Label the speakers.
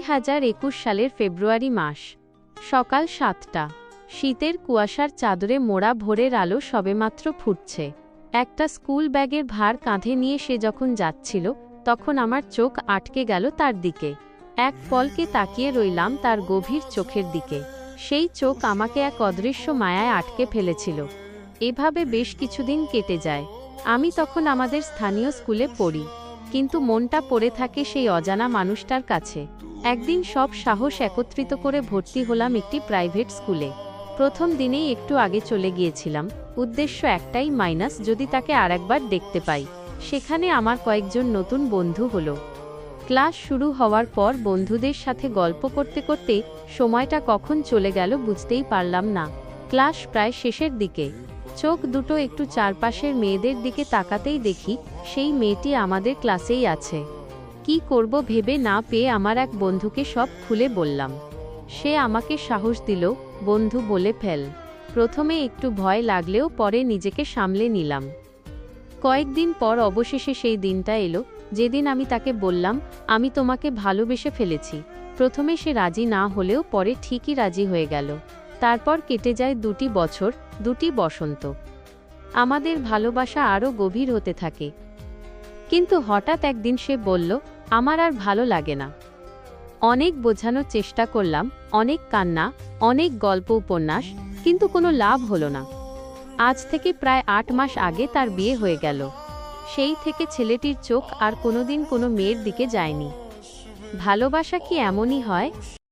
Speaker 1: 2021 সালের ফেব্রুয়ারি মাস। সকাল 7টা। শীতের কুয়াশার চাদরে মোড়া ভোরের আলো সবেমাত্র ফুটছে। একটা স্কুল ব্যাগের ভার কাঁধে নিয়ে সে যখন যাচ্ছিল, তখন আমার চোখ আটকে গেল তার দিকে। এক পলকে তাকিয়ে রইলাম তার গভীর চোখের দিকে। সেই চোখ আমাকে এক অদৃশ্য মায়ায় আটকে ফেলেছিল। এভাবে বেশ কিছুদিন কেটে যায়। আমি তখন আমাদের স্থানীয় স্কুলে পড়ি, কিন্তু মনটা পড়ে থাকে সেই অজানা মানুষটার কাছে। একদিন সব সাহস একত্রিত করে ভর্তি হলাম একটি প্রাইভেট স্কুলে। প্রথম দিনেই একটু আগে চলে গিয়েছিলাম, উদ্দেশ্য একটাই, যদি তাকে আরেকবার দেখতে পাই। সেখানে আমার কয়েকজন নতুন বন্ধু হলো। ক্লাস শুরু হওয়ার পর বন্ধুদের সাথে গল্প করতে করতে সময়টা কখন চলে গেল বুঝতেই পারলাম না। ক্লাস প্রায় শেষের দিকে। চোখ দুটো একটু চারপাশের মেয়েদের দিকে তাকাতেই দেখি সেই মেয়েটি আমাদের ক্লাসেই আছে। কি করব ভেবে না পেয়ে আমার এক বন্ধুকে সব খুলে বললাম। সে আমাকে সাহস দিল, বন্ধু বলে ফেল। প্রথমে একটু ভয় লাগলেও পরে নিজেকে সামলে নিলাম। কয়েকদিন পর অবশেষে সেই দিনটা এলো, যেদিন আমি তাকে বললাম, আমি তোমাকে ভালোবেসে ফেলেছি। প্রথমে সে রাজি না হলেও পরে ঠিকই রাজি হয়ে গেল। তারপর কেটে যায় 2টি বছর, 2টি বসন্ত। আমাদের ভালোবাসা আরও গভীর হতে থাকে। কিন্তু হঠাৎ একদিন সে বলল, আমার আর ভালো লাগে না। অনেক বোঝানোর চেষ্টা করলাম, অনেক কান্না, অনেক গল্প উপন্যাস, কিন্তু কোনো লাভ হলো না। আজ থেকে প্রায় 8 মাস আগে তার বিয়ে হয়ে গেল। সেই থেকে ছেলেটির চোখ আর কোনোদিন কোনো মেয়ের দিকে যায়নি। ভালোবাসা কি এমনই হয়?